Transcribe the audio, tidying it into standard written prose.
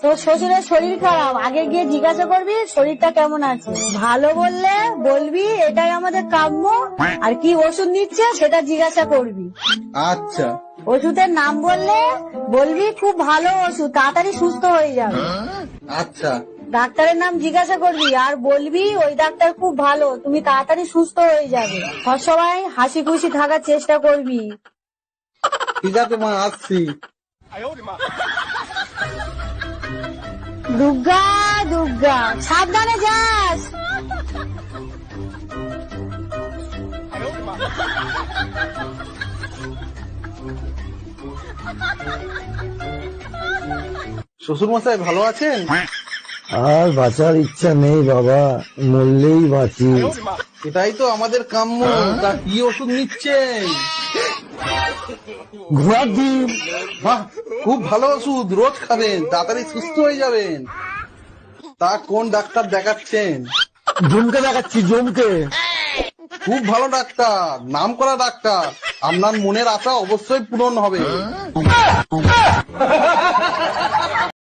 তোর শ্বশুরের শরীর খারাপ, আগে গিয়ে জিজ্ঞাসা করবি শরীরটা কেমন আছে। ভালো বললে বলবি এটাই আমাদের কাম্য, আর কি ওষুধ নিচ্ছে সেটা জিজ্ঞাসা করবি। আচ্ছা। ওষুধের নাম বললে বলবি খুব ভালো ওষুধ, তাড়াতাড়ি সুস্থ হয়ে যাবে। আচ্ছা। ডাক্তারের নাম জিজ্ঞাসা করবি আর বলবি ওই ডাক্তার খুব ভালো, তুমি তাড়াতাড়ি সুস্থ হয়ে যাবে। সবসময় হাসি খুশি থাকার চেষ্টা করবি। ঠিক আছে মা, আসছি। দুর্গা দুর্গা, সাবধানে যাস। শ্বশুর মশাই ভালো আছেন? আর বাঁচার ইচ্ছা নেই বাবা, মরলেই বাঁচি। এটাই তো আমাদের কাম্য। তা কি ওষুধ নিচ্ছেন? ঘোড়ার ডিম। বাহ, খুব ভালো ওষুধ, রোজ খাবেন, তাড়াতাড়ি সুস্থ হয়ে যাবেন। তা কোন ডাক্তার দেখাচ্ছেন? জমকে দেখাচ্ছি, জমকে। খুব ভালো ডাক্তার, নাম করা ডাক্তার, আপনার মনের আশা অবশ্যই পূরণ হবে।